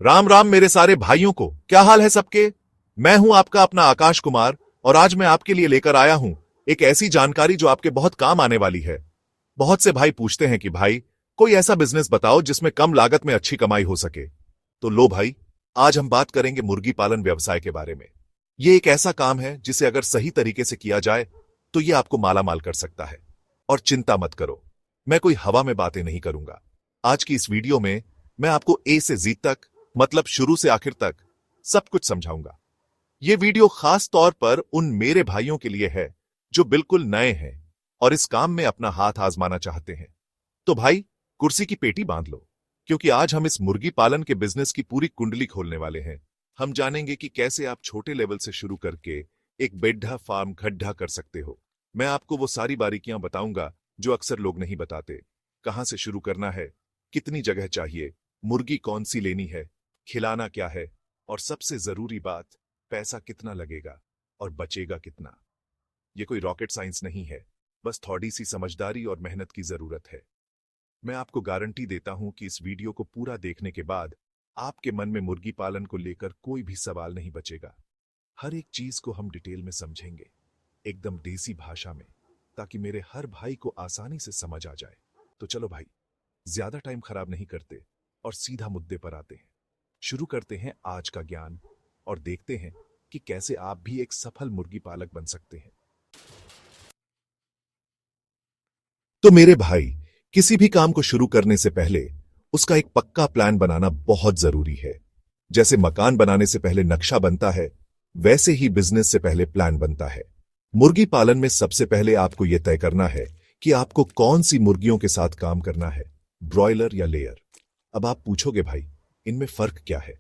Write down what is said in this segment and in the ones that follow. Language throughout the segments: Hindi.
राम राम मेरे सारे भाइयों को। क्या हाल है सबके। मैं हूं आपका अपना आकाश कुमार और आज मैं आपके लिए लेकर आया हूं एक ऐसी जानकारी जो आपके बहुत काम आने वाली है। बहुत से भाई पूछते हैं कि भाई कोई ऐसा बिजनेस बताओ जिसमें कम लागत में अच्छी कमाई हो सके। तो लो भाई, आज हम बात करेंगे मुर्गी पालन व्यवसाय के बारे में। यह एक ऐसा काम है जिसे अगर सही तरीके से किया जाए तो यह आपको मालामाल कर सकता है। और चिंता मत करो, मैं कोई हवा में बातें नहीं करूंगा। आज की इस वीडियो में मैं आपको ए से जी तक, मतलब शुरू से आखिर तक सब कुछ समझाऊंगा। यह वीडियो खास तौर पर उन मेरे भाइयों के लिए है जो बिल्कुल नए हैं और इस काम में अपना हाथ आजमाना चाहते हैं। तो भाई, कुर्सी की पेटी बांध लो, क्योंकि आज हम इस मुर्गी पालन के बिजनेस की पूरी कुंडली खोलने वाले हैं। हम जानेंगे कि कैसे आप छोटे लेवल से शुरू करके एक बेड्ढा फार्म गड्ढा कर सकते हो। मैं आपको वो सारी बारीकियां बताऊंगा जो अक्सर लोग नहीं बताते। कहां से शुरू करना है, कितनी जगह चाहिए, मुर्गी कौन सी लेनी है, खिलाना क्या है, और सबसे जरूरी बात, पैसा कितना लगेगा और बचेगा कितना। यह कोई रॉकेट साइंस नहीं है, बस थोड़ी सी समझदारी और मेहनत की जरूरत है। मैं आपको गारंटी देता हूं कि इस वीडियो को पूरा देखने के बाद आपके मन में मुर्गी पालन को लेकर कोई भी सवाल नहीं बचेगा। हर एक चीज को हम डिटेल में समझेंगे, एकदम देसी भाषा में, ताकि मेरे हर भाई को आसानी से समझ आ जाए। तो चलो भाई, ज्यादा टाइम खराब नहीं करते और सीधा मुद्दे पर आते हैं। शुरू करते हैं आज का ज्ञान और देखते हैं कि कैसे आप भी एक सफल मुर्गी पालक बन सकते हैं। तो मेरे भाई, किसी भी काम को शुरू करने से पहले उसका एक पक्का प्लान बनाना बहुत जरूरी है। जैसे मकान बनाने से पहले नक्शा बनता है, वैसे ही बिजनेस से पहले प्लान बनता है। मुर्गी पालन में सबसे पहले आपको यह तय करना है कि आपको कौन सी मुर्गियों के साथ काम करना है, ब्रॉयलर या लेयर। अब आप पूछोगे भाई, इनमें फर्क क्या है?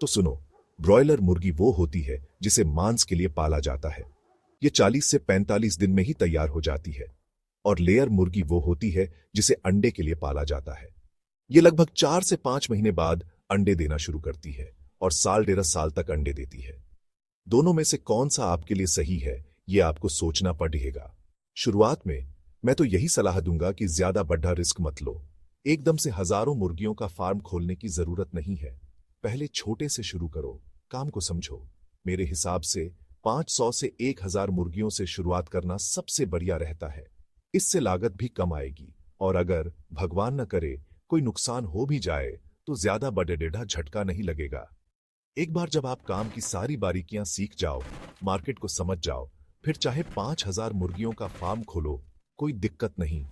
तो सुनो, ब्रॉयलर मुर्गी वो होती है जिसे मांस के लिए पाला जाता है। ये 40 से 45 दिन में ही तैयार हो जाती है। और लेयर मुर्गी वो होती है जिसे अंडे के लिए पाला जाता है। ये लगभग 4 से 5 महीने बाद अंडे देना शुरू करती है और साल 1.5 साल तक अंडे देती है। दोनों में से कौन सा आपके लिए सही है, यह आपको सोचना पड़ेगा। शुरुआत में मैं तो यही सलाह दूंगा कि ज्यादा बड़ा रिस्क मत लो। एकदम से हजारों मुर्गियों का फार्म खोलने की जरूरत नहीं है। पहले छोटे से शुरू करो, काम को समझो। मेरे हिसाब से 500 से 1000 मुर्गियों से शुरुआत करना सबसे बढ़िया रहता है। इससे लागत भी कम आएगी और अगर भगवान न करे कोई नुकसान हो भी जाए तो ज्यादा बड़ेडेढ़ा झटका नहीं लगेगा। एक बार जब आप काम की सारी बारीकियां सीख जाओ, मार्केट को समझ जाओ, फिर चाहे 5000 मुर्गियों का फार्म खोलो, कोई दिक्कत नहीं।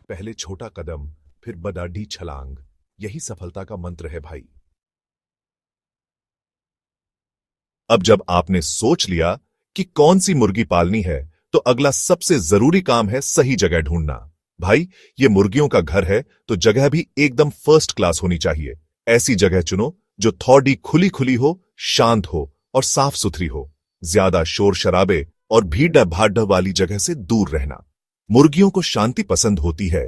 पहले छोटा कदम, फिर बड़ी छलांग, यही सफलता का मंत्र है भाई। अब जब आपने सोच लिया कि कौन सी मुर्गी पालनी है, तो अगला सबसे जरूरी काम है सही जगह ढूंढना। भाई, ये मुर्गियों का घर है तो जगह भी एकदम फर्स्ट क्लास होनी चाहिए। ऐसी जगह चुनो जो थोड़ी खुली खुली हो, शांत हो और साफ सुथरी हो। ज्यादा शोर शराबे और भीड़ भाड़ वाली जगह से दूर रहना। मुर्गियों को शांति पसंद होती है,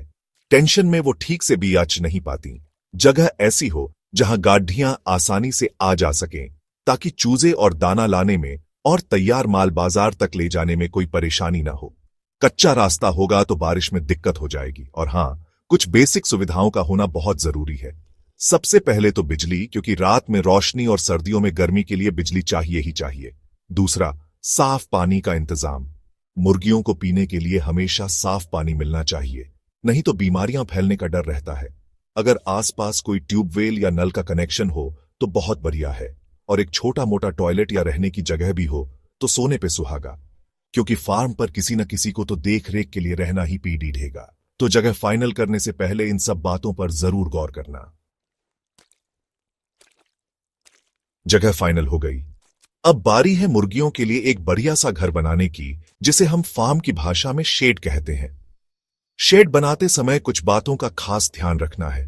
टेंशन में वो ठीक से भी आच नहीं पाती। जगह ऐसी हो जहां गाढ़ियां आसानी से आ जा सकें, ताकि चूजे और दाना लाने में और तैयार माल बाजार तक ले जाने में कोई परेशानी ना हो। कच्चा रास्ता होगा तो बारिश में दिक्कत हो जाएगी। और हां, कुछ बेसिक सुविधाओं का होना बहुत जरूरी है। सबसे पहले तो बिजली, क्योंकि रात में रोशनी और सर्दियों में गर्मी के लिए बिजली चाहिए ही चाहिए। दूसरा, साफ पानी का इंतजाम। मुर्गियों को पीने के लिए हमेशा साफ पानी मिलना चाहिए, नहीं तो बीमारियां फैलने का डर रहता है। अगर आसपास कोई ट्यूबवेल या नल का कनेक्शन हो तो बहुत बढ़िया है। और एक छोटा मोटा टॉयलेट या रहने की जगह भी हो तो सोने पे सुहागा, क्योंकि फार्म पर किसी न किसी को तो देख रेख के लिए रहना ही पीढ़ी ढेगा। तो जगह फाइनल करने से पहले इन सब बातों पर जरूर गौर करना। जगह फाइनल हो गई, अब बारी है मुर्गियों के लिए एक बढ़िया सा घर बनाने की, जिसे हम फार्म की भाषा में शेड कहते हैं। शेड बनाते समय कुछ बातों का खास ध्यान रखना है।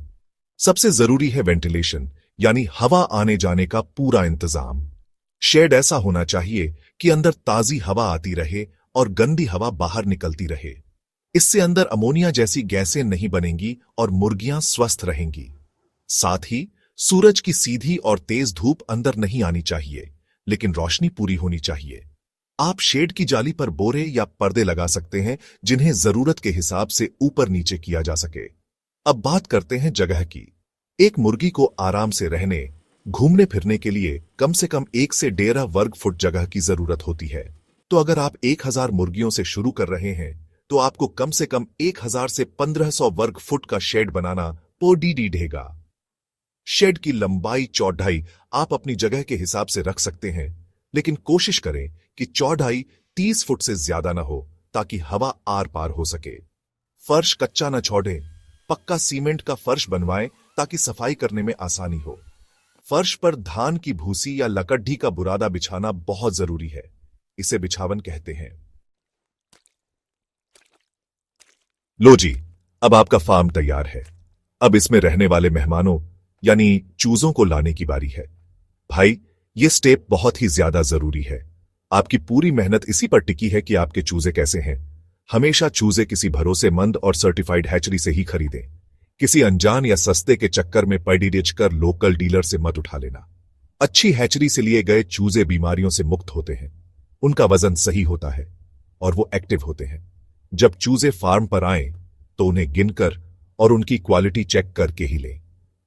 सबसे जरूरी है वेंटिलेशन, यानी हवा आने जाने का पूरा इंतजाम। शेड ऐसा होना चाहिए कि अंदर ताजी हवा आती रहे और गंदी हवा बाहर निकलती रहे। इससे अंदर अमोनिया जैसी गैसें नहीं बनेंगी और मुर्गियां स्वस्थ रहेंगी। साथ ही सूरज की सीधी और तेज धूप अंदर नहीं आनी चाहिए, लेकिन रोशनी पूरी होनी चाहिए। आप शेड की जाली पर बोरे या पर्दे लगा सकते हैं, जिन्हें जरूरत के हिसाब से ऊपर नीचे किया जा सके। अब बात करते हैं जगह की। एक मुर्गी को आराम से रहने घूमने फिरने के लिए कम से कम 1 से 1.5 वर्ग फुट जगह की जरूरत होती है। तो अगर आप 1000 मुर्गियों से शुरू कर रहे हैं तो आपको कम से कम 1000 से 1500 वर्ग फुट का शेड बनाना पोडीडी ढेगा। शेड की लंबाई चौड़ाई आप अपनी जगह के हिसाब से रख सकते हैं, लेकिन कोशिश करें कि चौड़ाई 30 फुट से ज्यादा ना हो ताकि हवा आर पार हो सके। फर्श कच्चा न छोड़ें, पक्का सीमेंट का फर्श बनवाएं ताकि सफाई करने में आसानी हो। फर्श पर धान की भूसी या लकड़ी का बुरादा बिछाना बहुत जरूरी है, इसे बिछावन कहते हैं। लो जी, अब आपका फार्म तैयार है। अब इसमें रहने वाले मेहमानों यानी चूजों को लाने की बारी है। भाई, ये स्टेप बहुत ही ज्यादा जरूरी है। आपकी पूरी मेहनत इसी पर टिकी है कि आपके चूजे कैसे हैं। हमेशा चूजे किसी भरोसेमंद और सर्टिफाइड हैचरी से ही खरीदें। किसी अनजान या सस्ते के चक्कर में पैडी कर लोकल डीलर से मत उठा लेना। अच्छी हैचरी से लिए गए चूजे बीमारियों से मुक्त होते हैं, उनका वजन सही होता है और वो एक्टिव होते हैं। जब चूजे फार्म पर आएं तो उन्हें गिनकर और उनकी क्वालिटी चेक करके ही लें।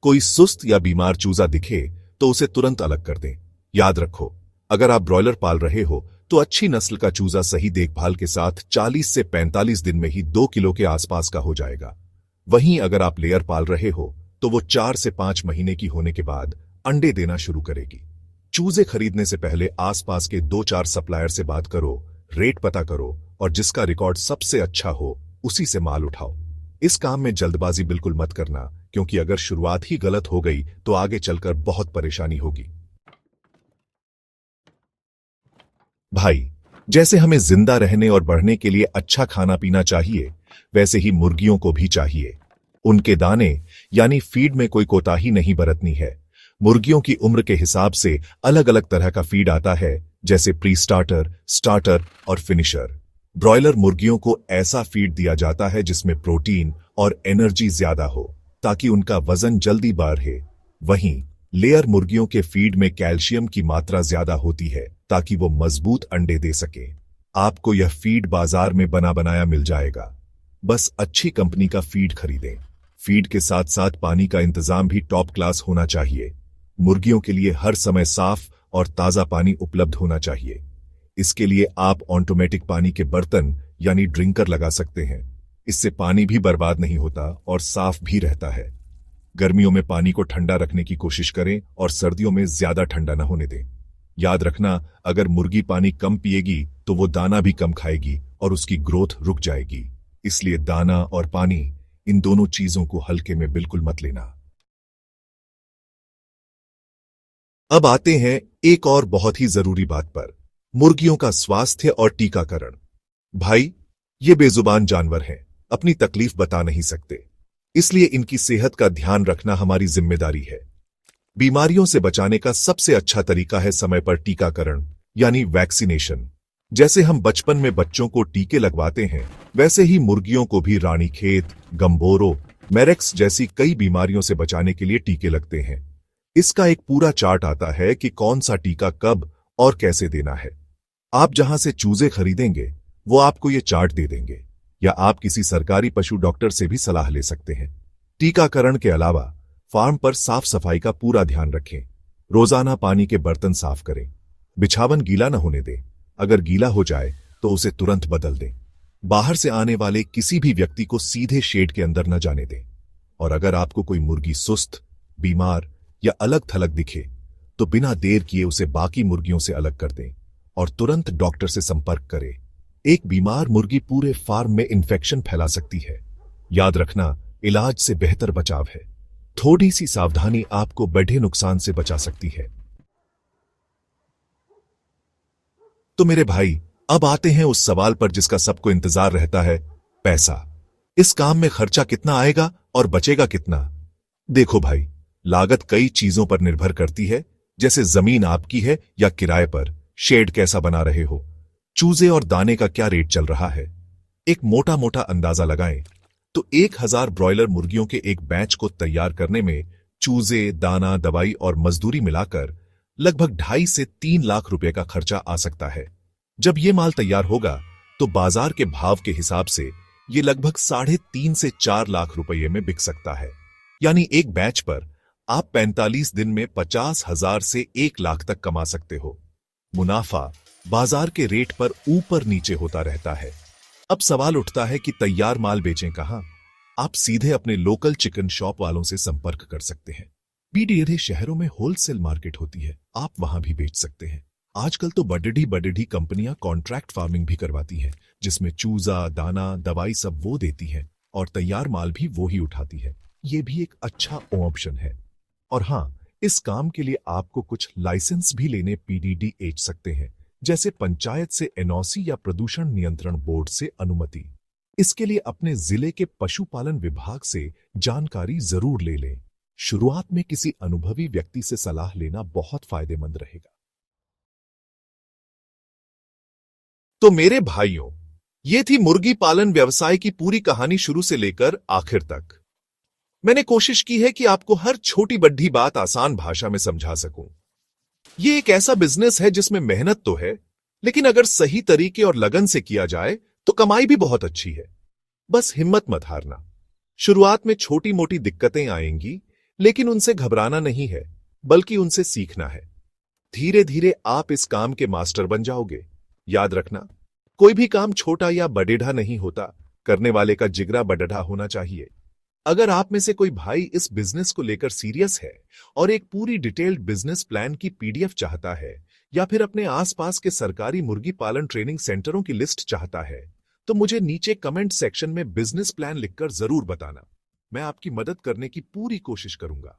कोई सुस्त या बीमार चूजा दिखे तो उसे तुरंत अलग कर दें। याद रखो, अगर आप ब्रॉयलर पाल रहे हो तो अच्छी नस्ल का चूजा सही देखभाल के साथ 40 से 45 दिन में ही 2 किलो के आसपास का हो जाएगा। वहीं अगर आप लेयर पाल रहे हो तो वो 4 से 5 महीने की होने के बाद अंडे देना शुरू करेगी। चूजे खरीदने से पहले आसपास के 2-4 सप्लायर से बात करो, रेट पता करो और जिसका रिकॉर्ड सबसे अच्छा हो उसी से माल उठाओ। इस काम में जल्दबाजी बिल्कुल मत करना, क्योंकि अगर शुरुआत ही गलत हो गई तो आगे चलकर बहुत परेशानी होगी। भाई, जैसे हमें जिंदा रहने और बढ़ने के लिए अच्छा खाना पीना चाहिए, वैसे ही मुर्गियों को भी चाहिए। उनके दाने यानी फीड में कोई कोताही नहीं बरतनी है। मुर्गियों की उम्र के हिसाब से अलग अलग तरह का फीड आता है, जैसे प्री स्टार्टर, स्टार्टर और फिनिशर। ब्रॉयलर मुर्गियों को ऐसा फीड दिया जाता है जिसमें प्रोटीन और एनर्जी ज्यादा हो ताकि उनका वजन जल्दी बढ़े। वहीं लेयर मुर्गियों के फीड में कैल्शियम की मात्रा ज्यादा होती है ताकि वो मजबूत अंडे दे सके। आपको यह फीड बाजार में बना बनाया मिल जाएगा, बस अच्छी कंपनी का फीड खरीदें। फीड के साथ साथ पानी का इंतजाम भी टॉप क्लास होना चाहिए। मुर्गियों के लिए हर समय साफ और ताजा पानी उपलब्ध होना चाहिए। इसके लिए आप ऑटोमेटिक पानी के बर्तन यानी ड्रिंकर लगा सकते हैं। इससे पानी भी बर्बाद नहीं होता और साफ भी रहता है। गर्मियों में पानी को ठंडा रखने की कोशिश करें और सर्दियों में ज्यादा ठंडा न होने दें। याद रखना, अगर मुर्गी पानी कम पिएगी तो वो दाना भी कम खाएगी और उसकी ग्रोथ रुक जाएगी। इसलिए दाना और पानी, इन दोनों चीजों को हल्के में बिल्कुल मत लेना। अब आते हैं एक और बहुत ही जरूरी बात पर, मुर्गियों का स्वास्थ्य और टीकाकरण। भाई, ये बेजुबान जानवर हैं, अपनी तकलीफ बता नहीं सकते, इसलिए इनकी सेहत का ध्यान रखना हमारी जिम्मेदारी है। बीमारियों से बचाने का सबसे अच्छा तरीका है समय पर टीकाकरण यानी वैक्सीनेशन। जैसे हम बचपन में बच्चों को टीके लगवाते हैं, वैसे ही मुर्गियों को भी रानीखेत, गंबोरो, मेरेक्स जैसी कई बीमारियों से बचाने के लिए टीके लगते हैं। इसका एक पूरा चार्ट आता है कि कौन सा टीका कब और कैसे देना है। आप जहां से चूजे खरीदेंगे वो आपको ये चार्ट दे देंगे, या आप किसी सरकारी पशु डॉक्टर से भी सलाह ले सकते हैं। टीकाकरण के अलावा फार्म पर साफ सफाई का पूरा ध्यान रखें। रोजाना पानी के बर्तन साफ करें। बिछावन गीला न होने दें। अगर गीला हो जाए तो उसे तुरंत बदल दें। बाहर से आने वाले किसी भी व्यक्ति को सीधे शेड के अंदर न जाने दें। और अगर आपको कोई मुर्गी सुस्त, बीमार या अलग थलग दिखे तो बिना देर किए उसे बाकी मुर्गियों से अलग कर दें और तुरंत डॉक्टर से संपर्क करें। एक बीमार मुर्गी पूरे फार्म में इन्फेक्शन फैला सकती है। याद रखना, इलाज से बेहतर बचाव है। थोड़ी सी सावधानी आपको बड़े नुकसान से बचा सकती है। तो मेरे भाई, अब आते हैं उस सवाल पर जिसका सबको इंतजार रहता है, पैसा। इस काम में खर्चा कितना आएगा और बचेगा कितना? देखो भाई, लागत कई चीजों पर निर्भर करती है, जैसे जमीन आपकी है या किराए पर, शेड कैसा बना रहे हो, चूजे और दाने का क्या रेट चल रहा है। एक मोटा मोटा अंदाजा लगाएं तो 1000 ब्रॉयलर मुर्गियों के एक बैच को तैयार करने में चूजे, दाना, दवाई और मजदूरी मिलाकर लगभग 2.5 से 3 लाख रुपए का खर्चा आ सकता है। जब ये माल तैयार होगा तो बाजार के भाव के हिसाब से ये लगभग 3.5 से 4 लाख रुपये में बिक सकता है। यानी एक बैच पर आप 45 दिन में 50,000 से 1 लाख तक कमा सकते हो। मुनाफा बाजार के रेट पर ऊपर नीचे होता रहता है। अब सवाल उठता है कि तैयार माल बेचें कहां? आप सीधे अपने लोकल चिकन शॉप वालों से संपर्क कर सकते हैं। बड़े शहरों में होलसेल मार्केट होती है, आप वहां भी बेच सकते हैं। आजकल तो बड़ी बड़ी कंपनियां कॉन्ट्रैक्ट फार्मिंग भी करवाती हैं, जिसमें चूजा, दाना, दवाई सब वो देती हैं और तैयार माल भी वो ही उठाती है। ये भी एक अच्छा ऑप्शन है। और हाँ, इस काम के लिए आपको कुछ लाइसेंस भी लेने पीडीडीएच सकते हैं, जैसे पंचायत से एनओसी या प्रदूषण नियंत्रण बोर्ड से अनुमति। इसके लिए अपने जिले के पशुपालन विभाग से जानकारी जरूर ले लें। शुरुआत में किसी अनुभवी व्यक्ति से सलाह लेना बहुत फायदेमंद रहेगा। तो मेरे भाइयों, ये थी मुर्गी पालन व्यवसाय की पूरी कहानी शुरू से लेकर आखिर तक। मैंने कोशिश की है कि आपको हर छोटी बड्ढी बात आसान भाषा में समझा सकूं। ये एक ऐसा बिजनेस है जिसमें मेहनत तो है, लेकिन अगर सही तरीके और लगन से किया जाए तो कमाई भी बहुत अच्छी है। बस हिम्मत मत हारना। शुरुआत में छोटी मोटी दिक्कतें आएंगी, लेकिन उनसे घबराना नहीं है, बल्कि उनसे सीखना है। धीरे धीरे आप इस काम के मास्टर बन जाओगे। याद रखना, कोई भी काम छोटा या बड़ेढ़ा नहीं होता, करने वाले का जिगरा बड़ढ़ा होना चाहिए। अगर आप में से कोई भाई इस बिजनेस को लेकर सीरियस है और एक पूरी डिटेल्ड बिजनेस प्लान की पीडीएफ चाहता है, या फिर अपने आसपास के सरकारी मुर्गी पालन ट्रेनिंग सेंटरों की लिस्ट चाहता है, तो मुझे नीचे कमेंट सेक्शन में बिजनेस प्लान लिखकर जरूर बताना। मैं आपकी मदद करने की पूरी कोशिश करूंगा।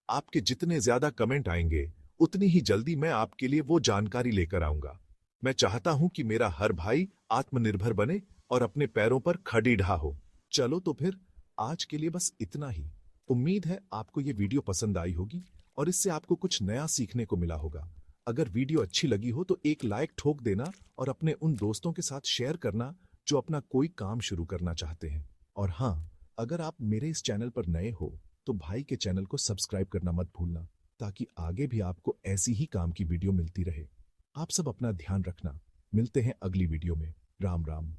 आपके जितने ज्यादा कमेंट आएंगे, उतनी ही जल्दी मैं आपके लिए वो जानकारी लेकर आऊंगा। मैं चाहता हूं कि मेरा हर भाई आत्मनिर्भर बने और अपने पैरों पर खड़ीढ़ा हो। चलो तो फिर आज के लिए बस इतना ही। उम्मीद है आपको ये वीडियो पसंद आई होगी और इससे आपको कुछ नया सीखने को मिला होगा। अगर वीडियो अच्छी लगी हो तो एक लाइक ठोक देना और अपने उन दोस्तों के साथ शेयर करना जो अपना कोई काम शुरू करना चाहते हैं। और हाँ, अगर आप मेरे इस चैनल पर नए हो तो भाई के चैनल को सब्सक्राइब करना मत भूलना, ताकि आगे भी आपको ऐसी ही काम की वीडियो मिलती रहे। आप सब अपना ध्यान रखना। मिलते हैं अगली वीडियो में। राम राम।